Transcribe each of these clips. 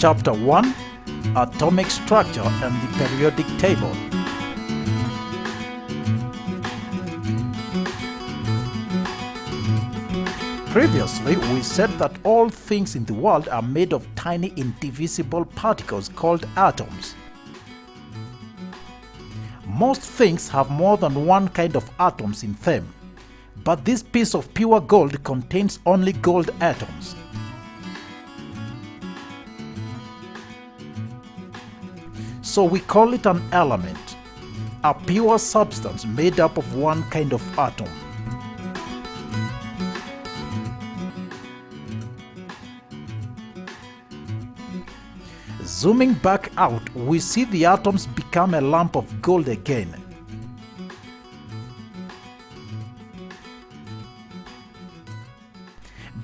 Chapter 1: Atomic Structure and the Periodic Table. Previously, we said that all things in the world are made of tiny indivisible particles called atoms. Most things have more than one kind of atoms in them, but this piece of pure gold contains only gold atoms. So we call it an element, a pure substance made up of one kind of atom. Zooming back out, we see the atoms become a lump of gold again.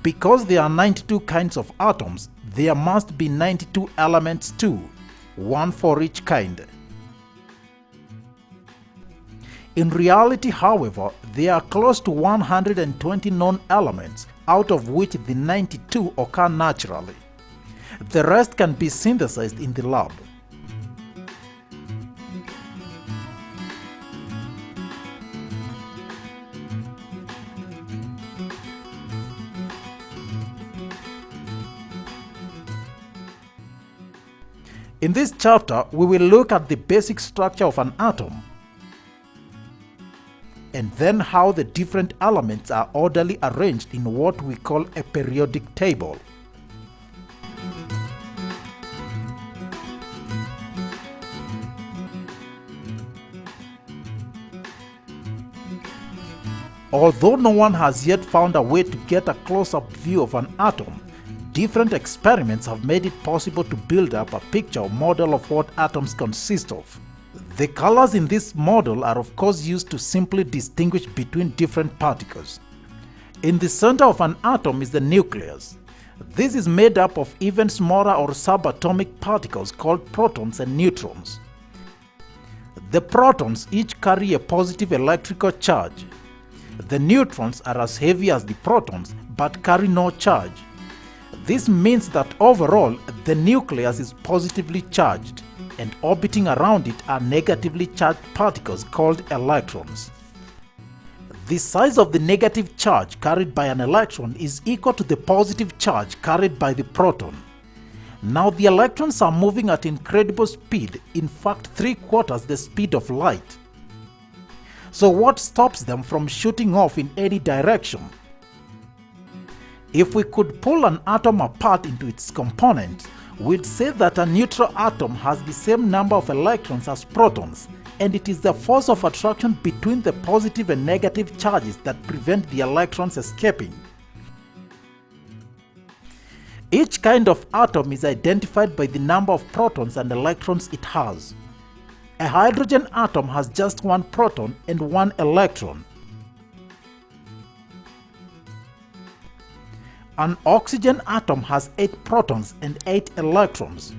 Because there are 92 kinds of atoms, there must be 92 elements too, one for each kind. In reality, however, there are close to 120 known elements, out of which the 92 occur naturally. The rest can be synthesized in the lab. In this chapter, we will look at the basic structure of an atom, and then how the different elements are orderly arranged in what we call a periodic table. Although no one has yet found a way to get a close-up view of an atom, different experiments have made it possible to build up a picture or model of what atoms consist of. The colors in this model are of course used to simply distinguish between different particles. In the center of an atom is the nucleus. This is made up of even smaller or subatomic particles called protons and neutrons. The protons each carry a positive electrical charge. The neutrons are as heavy as the protons but carry no charge. This means that overall the nucleus is positively charged, and orbiting around it are negatively charged particles called electrons. The size of the negative charge carried by an electron is equal to the positive charge carried by the proton. Now the electrons are moving at incredible speed, in fact 3/4 the speed of light. So what stops them from shooting off in any direction? If we could pull an atom apart into its components, we'd say that a neutral atom has the same number of electrons as protons, and it is the force of attraction between the positive and negative charges that prevent the electrons escaping. Each kind of atom is identified by the number of protons and electrons it has. A hydrogen atom has just one proton and one electron. An oxygen atom has 8 protons and 8 electrons.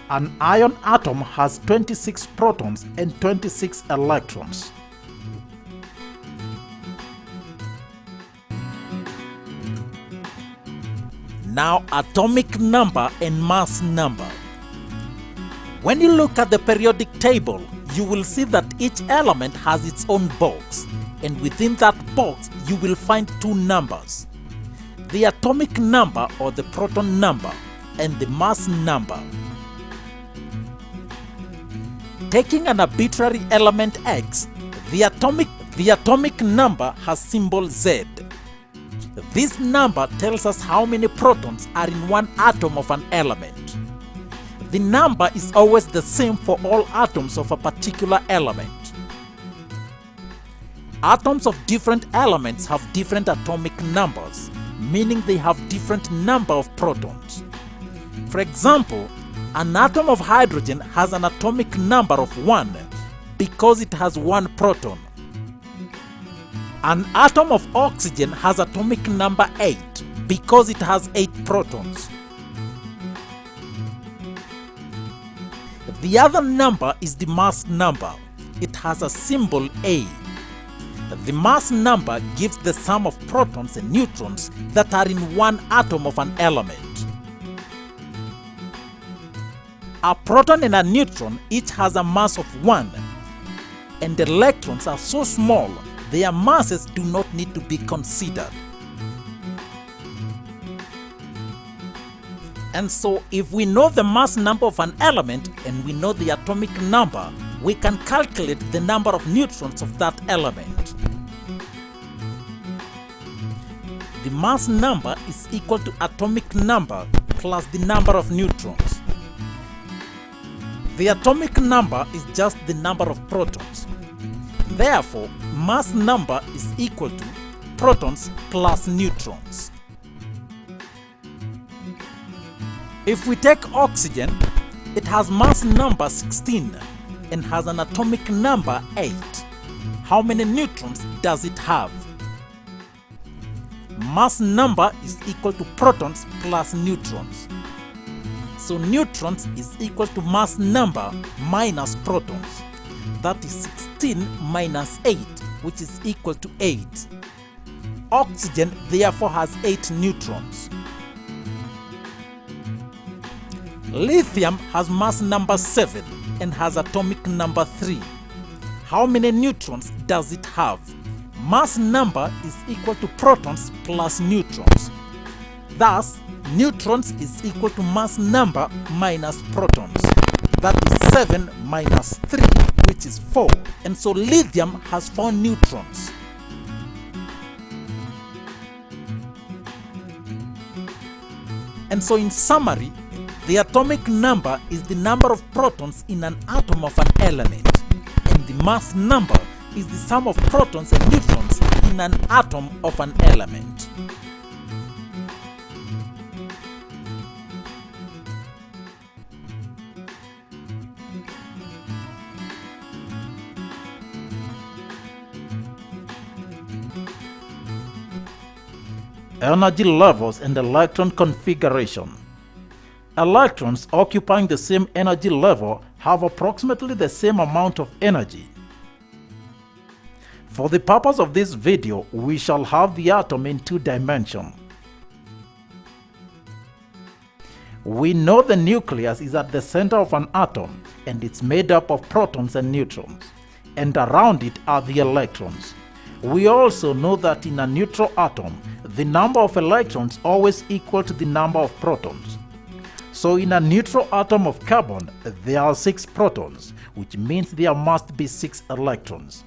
An iron atom has 26 protons and 26 electrons. Now, atomic number and mass number. When you look at the periodic table, you will see that each element has its own box, and within that box you will find two numbers: the atomic number or the proton number and the mass number. Taking an arbitrary element X, the atomic number has symbol Z. This number tells us how many protons are in one atom of an element. The number is always the same for all atoms of a particular element. Atoms of different elements have different atomic numbers, meaning they have different number of protons. For example, an atom of hydrogen has an atomic number of 1 because it has 1 proton. An atom of oxygen has atomic number 8 because it has 8 protons. The other number is the mass number. It has a symbol A. The mass number gives the sum of protons and neutrons that are in one atom of an element. A proton and a neutron each has a mass of 1, and the electrons are so small their masses do not need to be considered. And so if we know the mass number of an element and we know the atomic number, we can calculate the number of neutrons of that element. The mass number is equal to atomic number plus the number of neutrons. The atomic number is just the number of protons. Therefore, mass number is equal to protons plus neutrons. If we take oxygen, it has mass number 16 and has an atomic number 8. How many neutrons does it have? Mass number is equal to protons plus neutrons. So neutrons is equal to mass number minus protons. That is 16 minus 8, which is equal to 8. Oxygen therefore has 8 neutrons. Lithium has mass number 7 and has atomic number 3. How many neutrons does it have? Mass number is equal to protons plus neutrons. Thus, neutrons is equal to mass number minus protons. That is 7 minus 3, which is 4. And so lithium has 4 neutrons. And so in summary, the atomic number is the number of protons in an atom of an element, and the mass number is the sum of protons and neutrons in an atom of an element. Energy levels and electron configuration. Electrons occupying the same energy level have approximately the same amount of energy. For the purpose of this video, we shall have the atom in 2 dimensions. We know the nucleus is at the center of an atom and it's made up of protons and neutrons, and around it are the electrons. We also know that in a neutral atom, the number of electrons always equal to the number of protons. So in a neutral atom of carbon, there are 6 protons, which means there must be 6 electrons.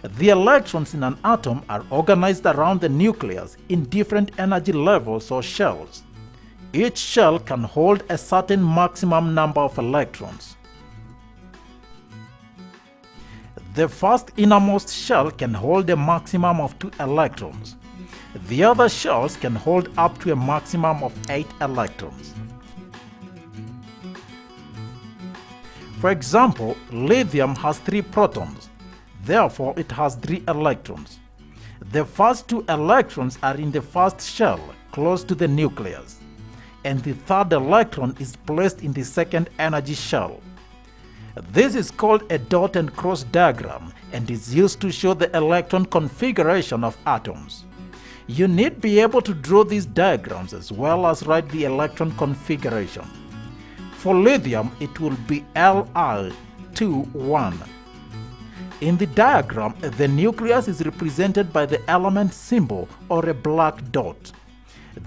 The electrons in an atom are organized around the nucleus in different energy levels or shells. Each shell can hold a certain maximum number of electrons. The first innermost shell can hold a maximum of 2 electrons. The other shells can hold up to a maximum of 8 electrons. For example, lithium has 3 protons, therefore it has 3 electrons. The first 2 electrons are in the first shell, close to the nucleus, and the third electron is placed in the second energy shell. This is called a dot and cross diagram and is used to show the electron configuration of atoms. You need be able to draw these diagrams as well as write the electron configuration. For lithium, it will be Li2,1. In the diagram, the nucleus is represented by the element symbol or a black dot.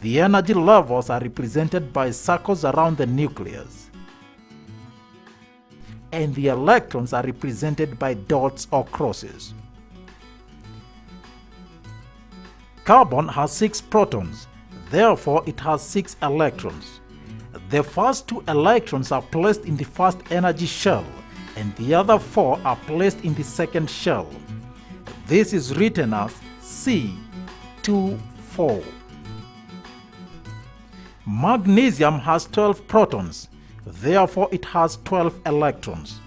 The energy levels are represented by circles around the nucleus, and the electrons are represented by dots or crosses. Carbon has 6 protons, therefore it has 6 electrons. The first 2 electrons are placed in the first energy shell, and the other 4 are placed in the second shell. This is written as C2,4. Magnesium has 12 protons, therefore it has 12 electrons.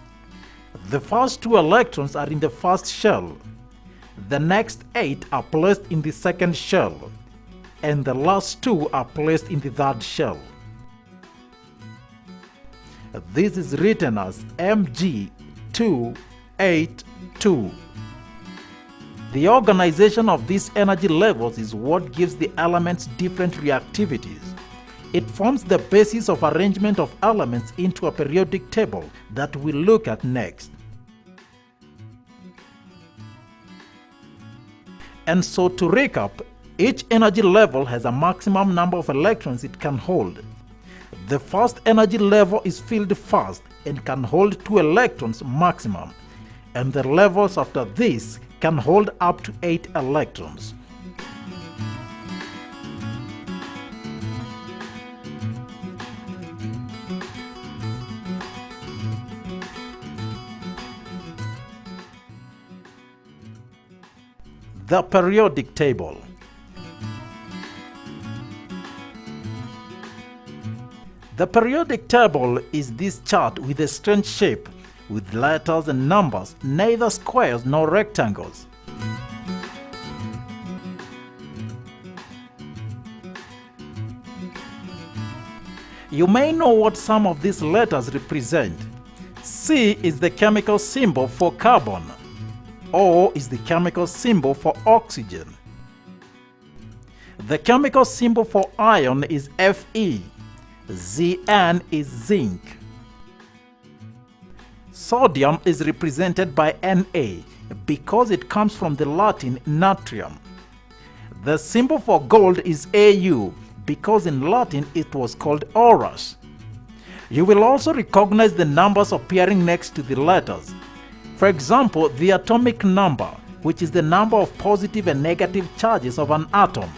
The first 2 electrons are in the first shell. The next 8 are placed in the second shell, and the last 2 are placed in the third shell. This is written as Mg2,8,2. The organization of these energy levels is what gives the elements different reactivities. It forms the basis of arrangement of elements into a periodic table that we'll look at next. And so to recap, each energy level has a maximum number of electrons it can hold. The first energy level is filled first and can hold 2 electrons maximum, and the levels after this can hold up to 8 electrons. The periodic table. The periodic table is this chart with a strange shape, with letters and numbers, neither squares nor rectangles. You may know what some of these letters represent. C is the chemical symbol for carbon. O is the chemical symbol for oxygen. The chemical symbol for iron is Fe. Zn is zinc. Sodium is represented by Na because it comes from the Latin natrium. The symbol for gold is Au because in Latin it was called auros. You will also recognize the numbers appearing next to the letters. For example, the atomic number, which is the number of positive and negative charges of an atom.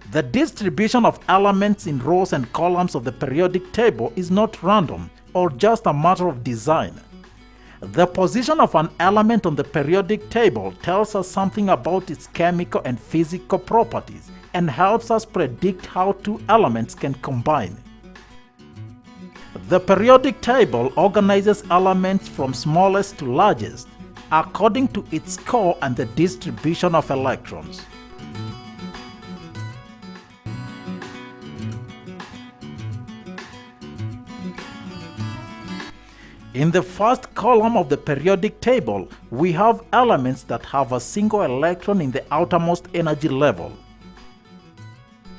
The distribution of elements in rows and columns of the periodic table is not random or just a matter of design. The position of an element on the periodic table tells us something about its chemical and physical properties and helps us predict how 2 elements can combine. The periodic table organizes elements from smallest to largest according to its core and the distribution of electrons. In the first column of the periodic table, we have elements that have a single electron in the outermost energy level.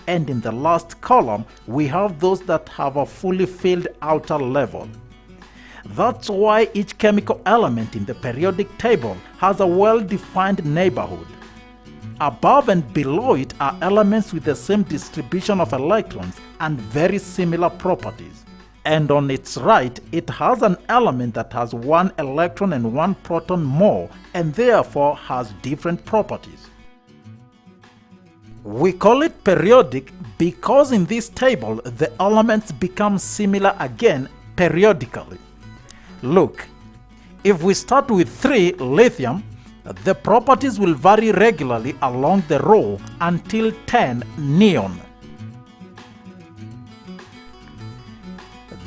And in the last column, we have those that have a fully filled outer level. That's why each chemical element in the periodic table has a well-defined neighborhood. Above and below it are elements with the same distribution of electrons and very similar properties. And on its right, it has an element that has 1 electron and 1 proton more and therefore has different properties. We call it periodic because in this table the elements become similar again periodically. Look, if we start with 3 lithium, the properties will vary regularly along the row until 10 neon.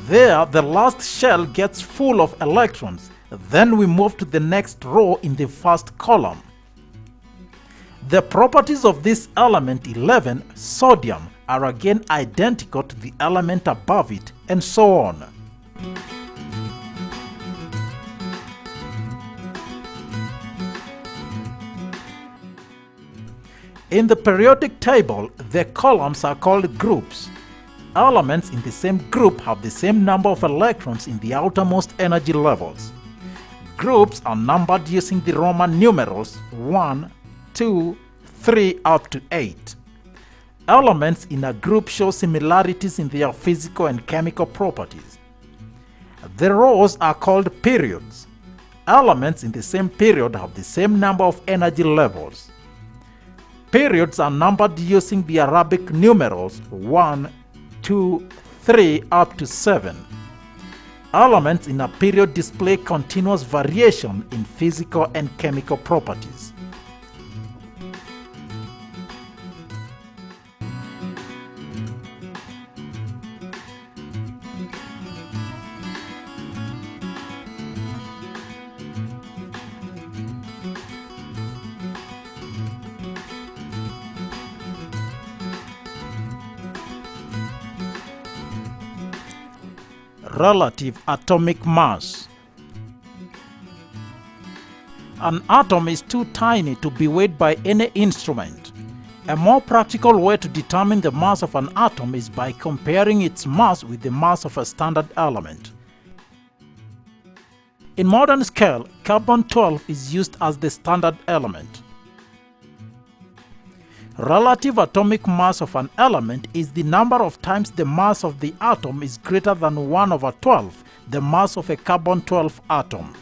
There, the last shell gets full of electrons. Then we move to the next row in the first column. The properties of this element 11, sodium, are again identical to the element above it, and so on. In the periodic table, the columns are called groups. Elements in the same group have the same number of electrons in the outermost energy levels. Groups are numbered using the Roman numerals 1, 2, 3 up to 8. Elements in a group show similarities in their physical and chemical properties. The rows are called periods. Elements in the same period have the same number of energy levels. Periods are numbered using the Arabic numerals 1, 2, 3 up to 7. Elements in a period display continuous variation in physical and chemical properties. Relative atomic mass. An atom is too tiny to be weighed by any instrument. A more practical way to determine the mass of an atom is by comparing its mass with the mass of a standard element. In modern scale, carbon-12 is used as the standard element. Relative atomic mass of an element is the number of times the mass of the atom is greater than 1/12, the mass of a carbon-12 atom.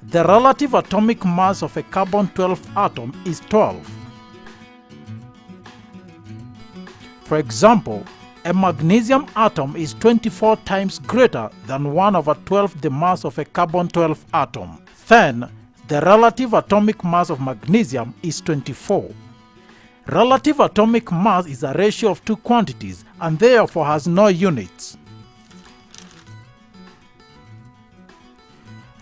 The relative atomic mass of a carbon-12 atom is 12. For example, a magnesium atom is 24 times greater than 1/12 the mass of a carbon-12 atom. Then, the relative atomic mass of magnesium is 24. Relative atomic mass is a ratio of two quantities and therefore has no units.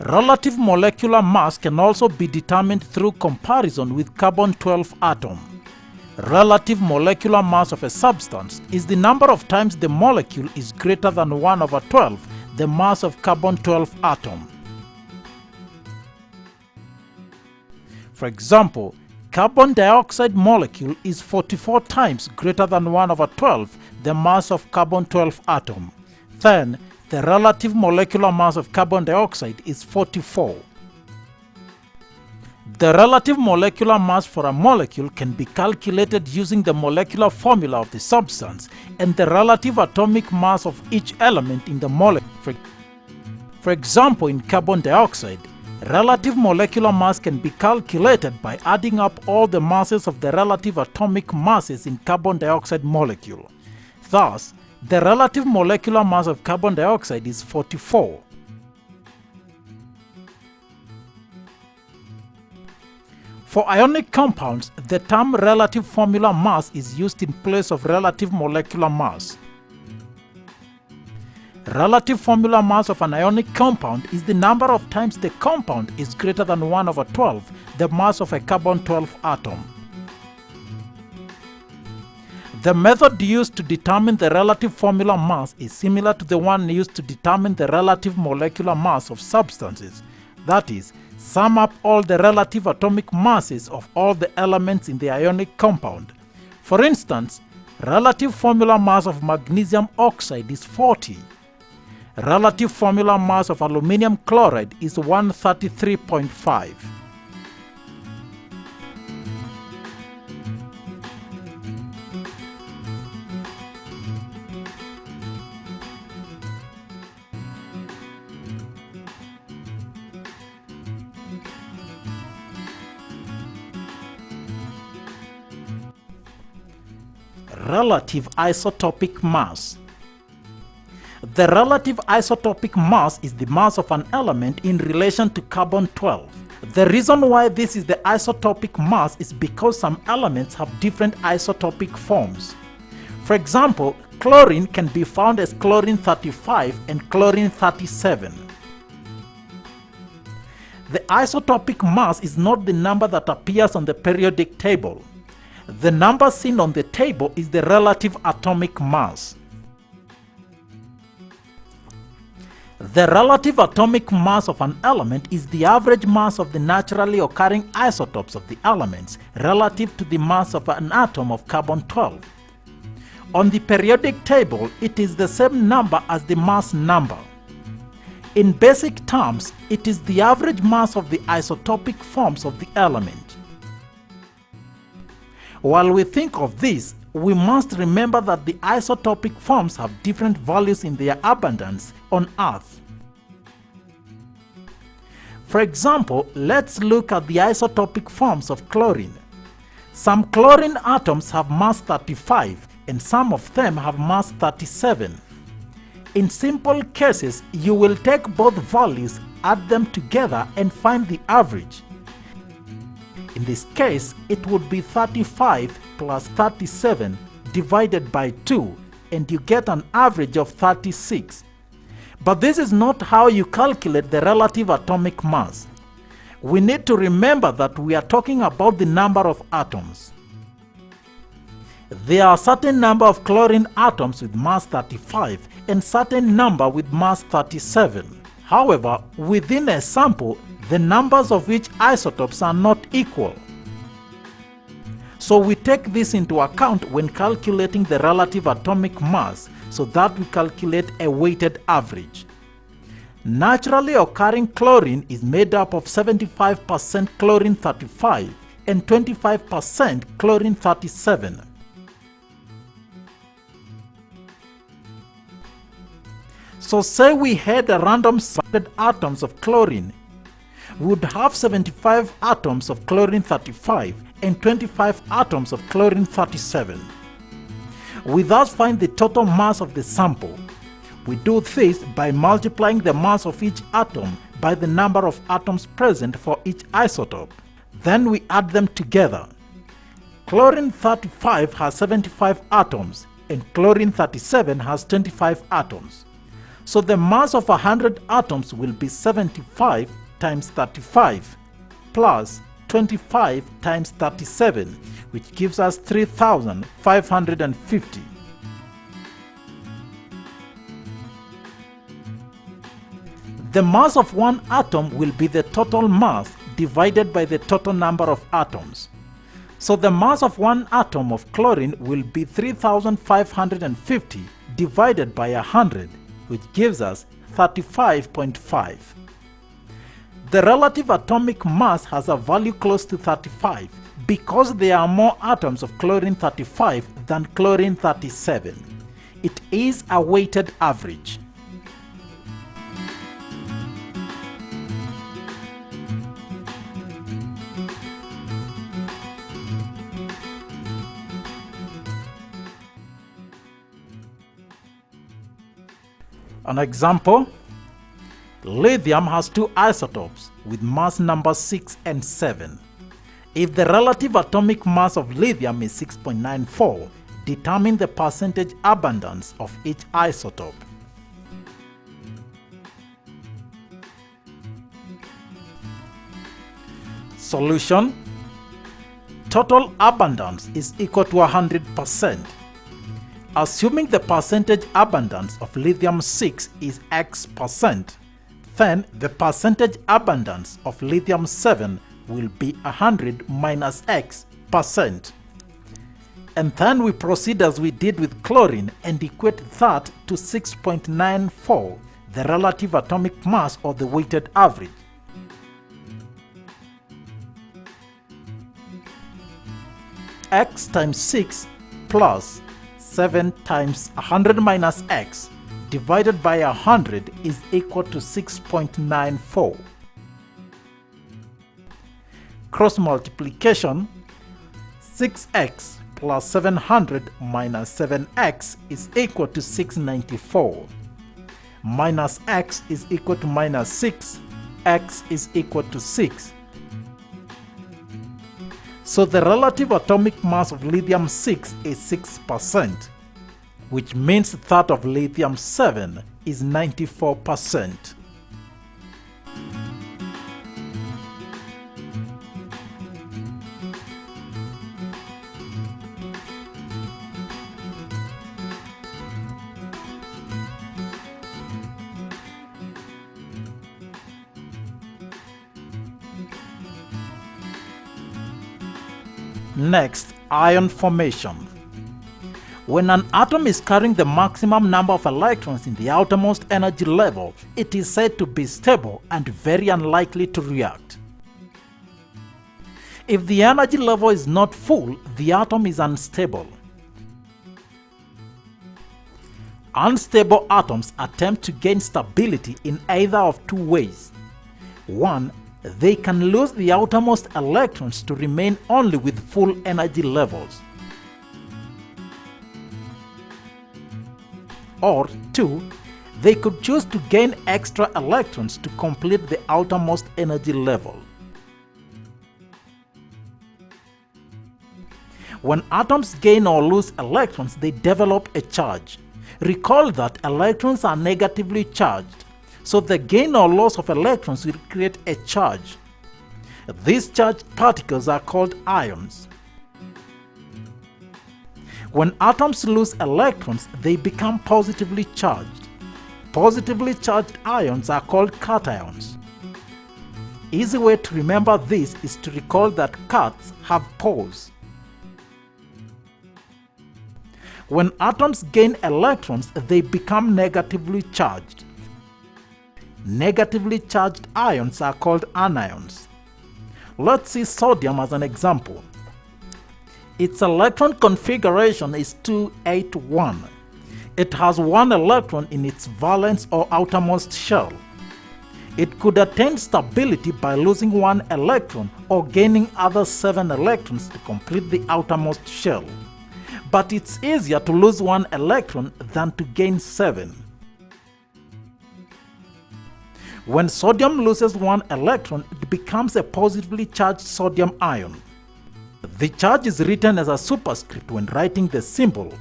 Relative molecular mass can also be determined through comparison with carbon-12 atom. Relative molecular mass of a substance is the number of times the molecule is greater than 1/12 the mass of carbon-12 atom. For example, carbon dioxide molecule is 44 times greater than 1/12 the mass of carbon-12 atom. Then, the relative molecular mass of carbon dioxide is 44. The relative molecular mass for a molecule can be calculated using the molecular formula of the substance and the relative atomic mass of each element in the molecule. For example, in carbon dioxide, relative molecular mass can be calculated by adding up all the masses of the relative atomic masses in carbon dioxide molecule. Thus, the relative molecular mass of carbon dioxide is 44. For ionic compounds, the term relative formula mass is used in place of relative molecular mass. Relative formula mass of an ionic compound is the number of times the compound is greater than 1/12 the mass of a carbon-12 atom. The method used to determine the relative formula mass is similar to the one used to determine the relative molecular mass of substances. That is, sum up all the relative atomic masses of all the elements in the ionic compound. For instance, relative formula mass of magnesium oxide is 40. Relative formula mass of aluminium chloride is 133.5. Relative isotopic mass. The relative isotopic mass is the mass of an element in relation to carbon-12. The reason why this is the isotopic mass is because some elements have different isotopic forms. For example, chlorine can be found as chlorine-35 and chlorine-37. The isotopic mass is not the number that appears on the periodic table. The number seen on the table is the relative atomic mass. The relative atomic mass of an element is the average mass of the naturally occurring isotopes of the elements relative to the mass of an atom of carbon-12. On the periodic table, it is the same number as the mass number. In basic terms, it is the average mass of the isotopic forms of the element. While we think of this, we must remember that the isotopic forms have different values in their abundance on Earth. For example, let's look at the isotopic forms of chlorine. Some chlorine atoms have mass 35 and some of them have mass 37. In simple cases, you will take both values, add them together and find the average. In this case, it would be 35 plus 37 divided by 2 and you get an average of 36. But this is not how you calculate the relative atomic mass. We need to remember that we are talking about the number of atoms. There are a certain number of chlorine atoms with mass 35 and certain number with mass 37. However, within a sample, the numbers of each isotopes are not equal. So we take this into account when calculating the relative atomic mass so that we calculate a weighted average. Naturally occurring chlorine is made up of 75% chlorine-35 and 25% chlorine-37. So say we had a random set atoms of chlorine. We would have 75 atoms of chlorine-35 and 25 atoms of chlorine-37. We thus find the total mass of the sample. We do this by multiplying the mass of each atom by the number of atoms present for each isotope. Then we add them together. Chlorine-35 has 75 atoms and chlorine-37 has 25 atoms. So the mass of 100 atoms will be 75 times 35 plus 25 times 37, which gives us 3,550. The mass of one atom will be the total mass divided by the total number of atoms. So the mass of one atom of chlorine will be 3,550 divided by 100, which gives us 35.5. The relative atomic mass has a value close to 35 because there are more atoms of chlorine-35 than chlorine-37. It is a weighted average. An example: lithium has two isotopes with mass numbers 6 and 7. If the relative atomic mass of lithium is 6.94, determine the percentage abundance of each isotope. Solution: total abundance is equal to 100%. Assuming the percentage abundance of lithium-6 is X%, then the percentage abundance of lithium-7 will be 100 minus X%. And then we proceed as we did with chlorine and equate that to 6.94, the relative atomic mass or the weighted average. X times 6 plus 7 times 100 minus X divided by 100 is equal to 6.94. Cross multiplication: 6x plus 700 minus 7x is equal to 694. Minus x is equal to minus 6, x is equal to 6. So the relative atomic mass of lithium-6 is 6%, which means that of lithium-7 is 94%. Next, ion formation. When an atom is carrying the maximum number of electrons in the outermost energy level, it is said to be stable and very unlikely to react. If the energy level is not full, the atom is unstable. Unstable atoms attempt to gain stability in either of two ways. One, they can lose the outermost electrons to remain only with full energy levels. Or 2, they could choose to gain extra electrons to complete the outermost energy level. When atoms gain or lose electrons, they develop a charge. Recall that electrons are negatively charged, so the gain or loss of electrons will create a charge. These charged particles are called ions. When atoms lose electrons, they become positively charged. Positively charged ions are called cations. Easy way to remember this is to recall that cats have paws. When atoms gain electrons, they become negatively charged. Negatively charged ions are called anions. Let's see sodium as an example. Its electron configuration is 281. It has one electron in its valence or outermost shell. It could attain stability by losing one electron or gaining other 7 electrons to complete the outermost shell. But it's easier to lose one electron than to gain 7. When sodium loses one electron, it becomes a positively charged sodium ion. The charge is written as a superscript when writing the symbol.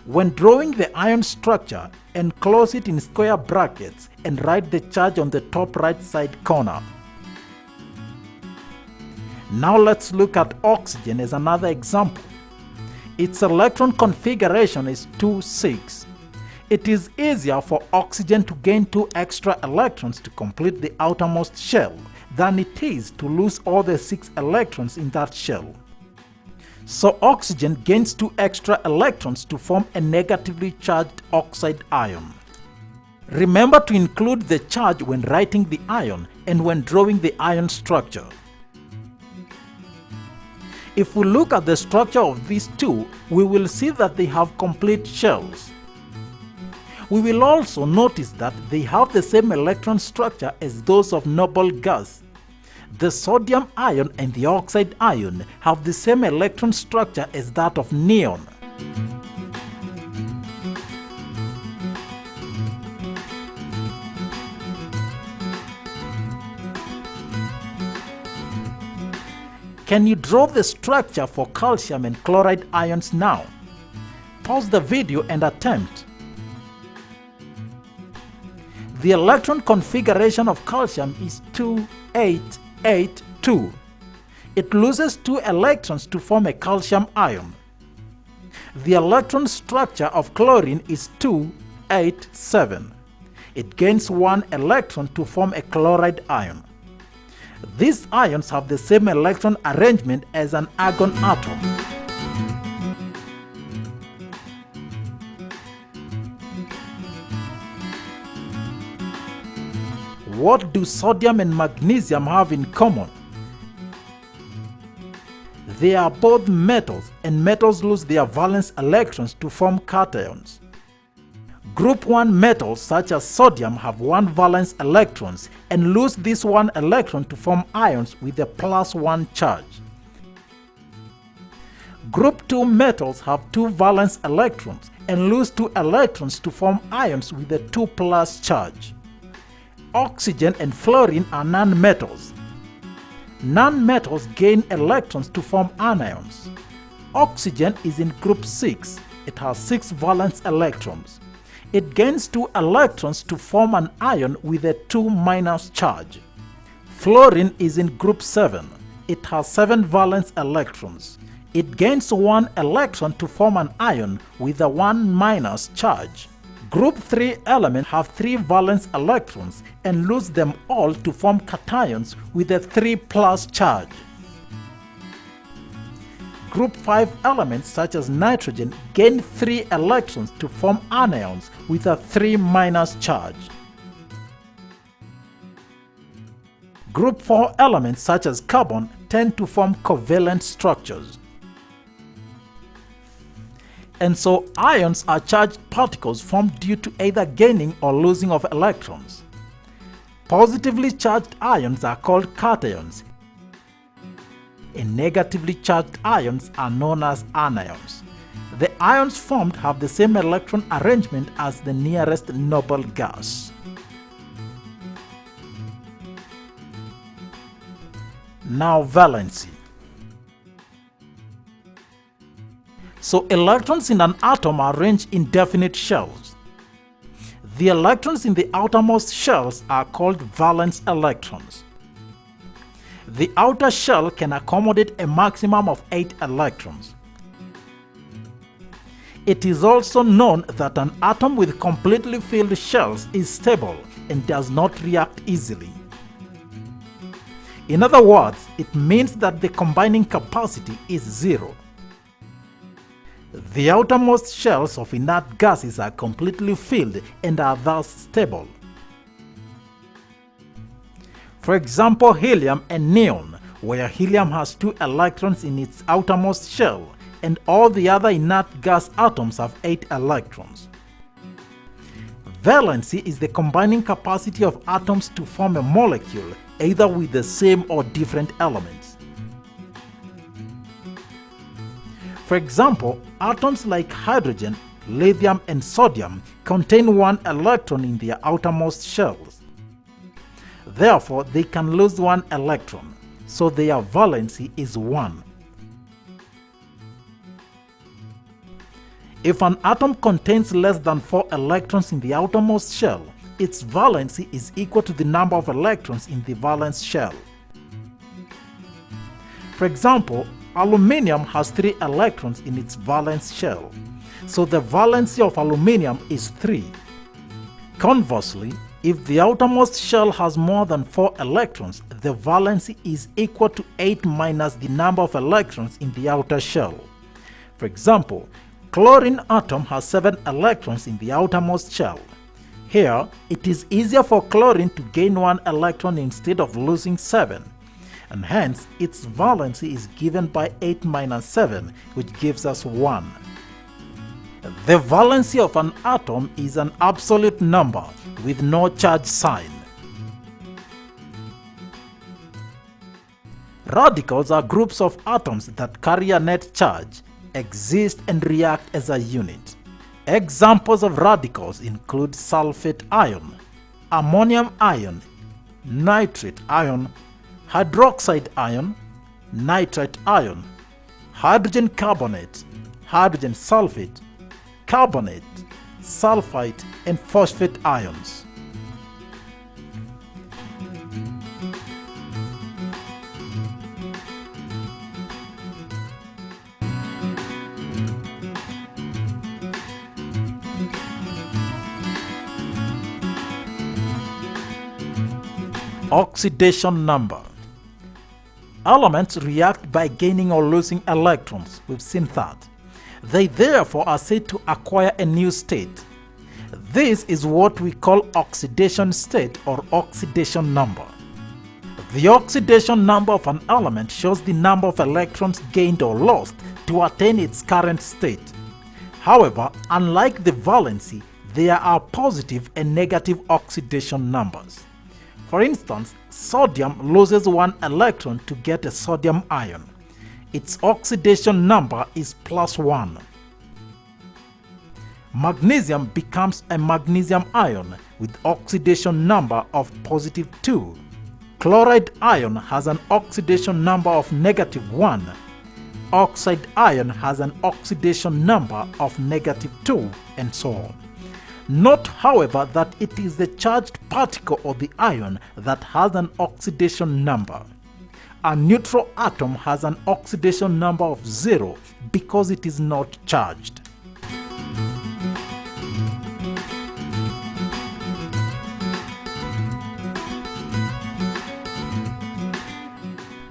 When drawing the ion structure, enclose it in square brackets and write the charge on the top right side corner. Now let's look at oxygen as another example. Its electron configuration is 2,6. It is easier for oxygen to gain 2 extra electrons to complete the outermost shell than it is to lose all the 6 electrons in that shell. So oxygen gains 2 extra electrons to form a negatively charged oxide ion. Remember to include the charge when writing the ion and when drawing the ion structure. If we look at the structure of these two, we will see that they have complete shells. We will also notice that they have the same electron structure as those of noble gas. The sodium ion and the oxide ion have the same electron structure as that of neon. Can you draw the structure for calcium and chloride ions now? Pause the video and attempt. The electron configuration of calcium is 2,8,8,2. It loses 2 electrons to form a calcium ion. The electron structure of chlorine is 2,8,7. It gains 1 electron to form a chloride ion. These ions have the same electron arrangement as an argon atom. What do sodium and magnesium have in common? They are both metals, and metals lose their valence electrons to form cations. Group 1 metals such as sodium have 1 valence electrons and lose this 1 electron to form ions with a +1 charge. Group 2 metals have 2 valence electrons and lose 2 electrons to form ions with a 2+ charge. Oxygen and fluorine are nonmetals. Nonmetals gain electrons to form anions. Oxygen is in group 6. It has 6 valence electrons. It gains 2 electrons to form an ion with a 2- charge. Fluorine is in group 7. It has 7 valence electrons. It gains 1 electron to form an ion with a 1- charge. Group 3 elements have 3 valence electrons and lose them all to form cations with a 3+ charge. Group 5 elements such as nitrogen gain 3 electrons to form anions with a 3- charge. Group 4 elements such as carbon tend to form covalent structures. And so ions are charged particles formed due to either gaining or losing of electrons. Positively charged ions are called cations, and negatively charged ions are known as anions. The ions formed have the same electron arrangement as the nearest noble gas. Now valency. So electrons in an atom are arranged in definite shells. The electrons in the outermost shells are called valence electrons. The outer shell can accommodate a maximum of 8 electrons. It is also known that an atom with completely filled shells is stable and does not react easily. In other words, it means that the combining capacity is zero. The outermost shells of inert gases are completely filled and are thus stable. For example, helium and neon, where helium has 2 electrons in its outermost shell and all the other inert gas atoms have 8 electrons. Valency is the combining capacity of atoms to form a molecule, either with the same or different elements. For example, atoms like hydrogen, lithium, and sodium contain 1 electron in their outermost shells. Therefore, they can lose 1 electron, so their valency is 1. If an atom contains less than 4 electrons in the outermost shell, its valency is equal to the number of electrons in the valence shell. For example, aluminium has 3 electrons in its valence shell, so the valency of aluminium is 3. Conversely, if the outermost shell has more than 4 electrons, the valency is equal to 8 minus the number of electrons in the outer shell. For example, chlorine atom has 7 electrons in the outermost shell. Here, it is easier for chlorine to gain 1 electron instead of losing 7, and hence its valency is given by 8 minus 7, which gives us 1. The valency of an atom is an absolute number with no charge sign. Radicals are groups of atoms that carry a net charge, exist and react as a unit. Examples of radicals include sulfate ion, ammonium ion, nitrate ion, hydroxide ion, nitrite ion, hydrogen carbonate, hydrogen sulfate, carbonate, sulfite, and phosphate ions. Oxidation number. Elements react by gaining or losing electrons. We've seen that. They therefore are said to acquire a new state. This is what we call oxidation state or oxidation number. The oxidation number of an element shows the number of electrons gained or lost to attain its current state. However, unlike the valency, there are positive and negative oxidation numbers. For instance, sodium loses 1 electron to get a sodium ion. Its oxidation number is +1. Magnesium becomes a magnesium ion with oxidation number of +2. Chloride ion has an oxidation number of -1. Oxide ion has an oxidation number of -2, and so on. Note, however, that it is the charged particle or the ion that has an oxidation number. A neutral atom has an oxidation number of 0 because it is not charged.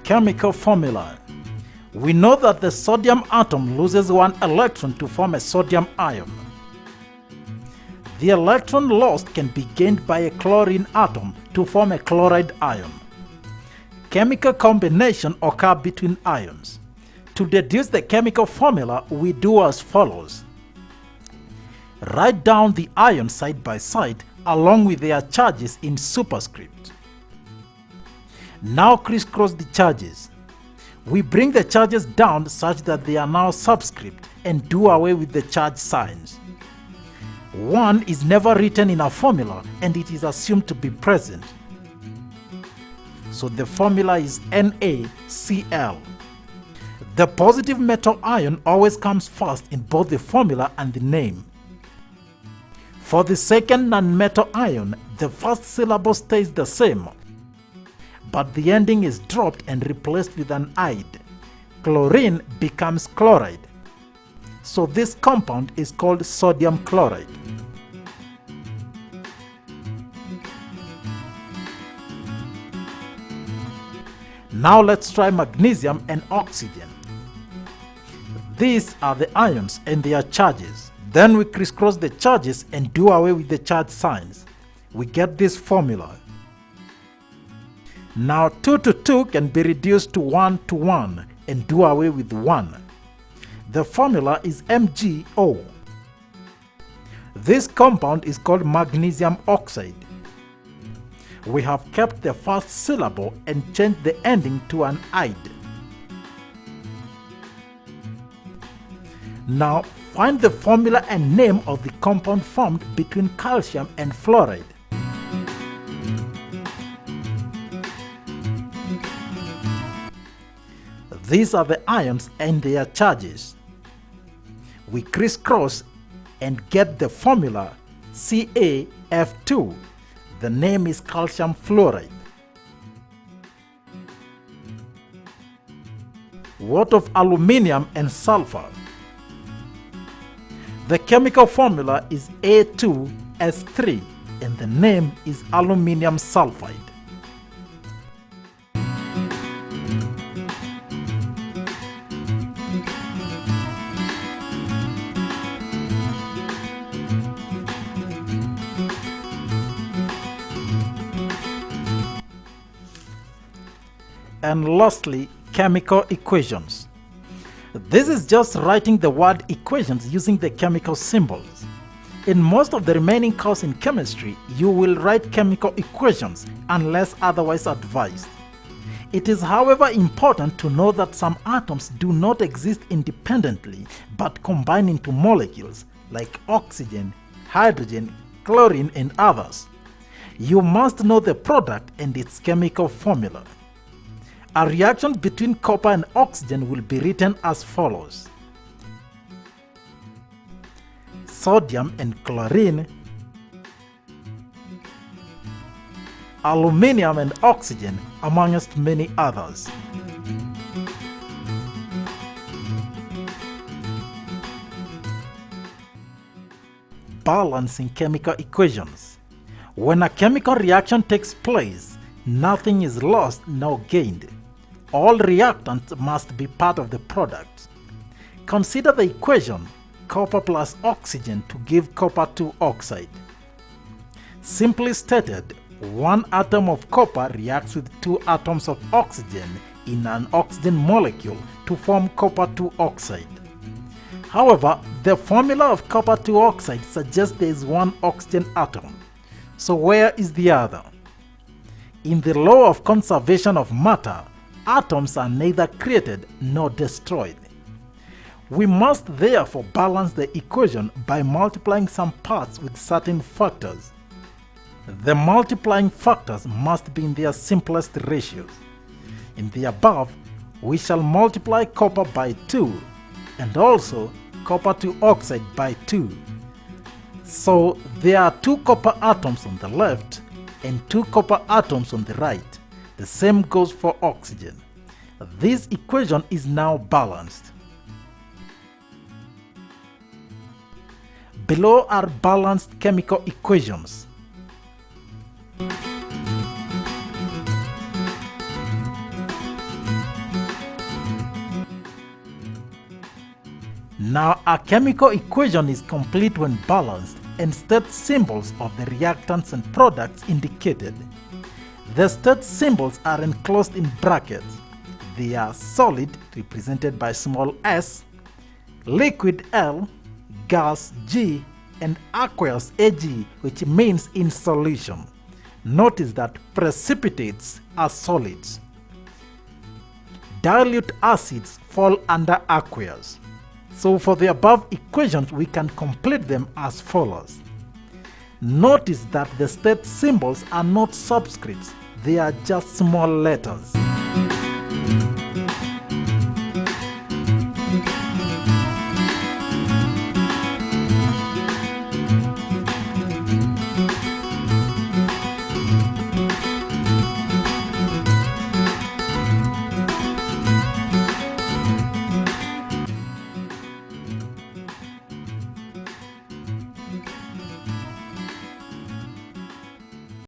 Chemical formula. We know that the sodium atom loses 1 electron to form a sodium ion. The electron lost can be gained by a chlorine atom to form a chloride ion. Chemical combination occur between ions. To deduce the chemical formula, we do as follows. Write down the ions side by side along with their charges in superscript. Now crisscross the charges. We bring the charges down such that they are now subscript and do away with the charge signs. 1 is never written in a formula and it is assumed to be present. So the formula is NaCl. The positive metal ion always comes first in both the formula and the name. For the second nonmetal ion, the first syllable stays the same, but the ending is dropped and replaced with an "ide". Chlorine becomes chloride. so this compound is called sodium chloride. Now let's try magnesium and oxygen. These are the ions and their charges. Then we crisscross the charges and do away with the charge signs. We get this formula. Now 2 to 2 can be reduced to 1 to 1 and do away with 1. The formula is MgO. This compound is called magnesium oxide. We have kept the first syllable and changed the ending to an "ide". Now find the formula and name of the compound formed between calcium and fluoride. These are the ions and their charges. We crisscross and get the formula CaF2. The name is calcium fluoride. What of aluminium and sulfur? The chemical formula is A2S3 and the name is aluminium sulfide. And lastly, chemical equations. This is just writing the word equations using the chemical symbols. In most of the remaining course in chemistry, you will write chemical equations unless otherwise advised. It is, however, important to know that some atoms do not exist independently but combine into molecules like oxygen, hydrogen, chlorine, and others. You must know the product and its chemical formula. A reaction between copper and oxygen will be written as follows: sodium and chlorine, aluminium and oxygen, amongst many others. Balancing chemical equations. When a chemical reaction takes place, nothing is lost nor gained. All reactants must be part of the product. Consider the equation copper plus oxygen to give copper 2 oxide. Simply stated, one atom of copper reacts with 2 atoms of oxygen in an oxygen molecule to form copper 2 oxide. However, the formula of copper 2 oxide suggests there is one oxygen atom. So where is the other? In the law of conservation of matter, atoms are neither created nor destroyed. We must therefore balance the equation by multiplying some parts with certain factors. The multiplying factors must be in their simplest ratios. In the above, we shall multiply copper by 2 and also copper 2 oxide by 2. So there are 2 copper atoms on the left and 2 copper atoms on the right. The same goes for oxygen. This equation is now balanced. Below are balanced chemical equations. Now a chemical equation is complete when balanced and state symbols of the reactants and products indicated. The state symbols are enclosed in brackets. They are solid, represented by small s, liquid L, gas G, and aqueous Ag, which means in solution. Notice that precipitates are solids. Dilute acids fall under aqueous. So for the above equations, we can complete them as follows. Notice that the state symbols are not subscripts, they are just small letters.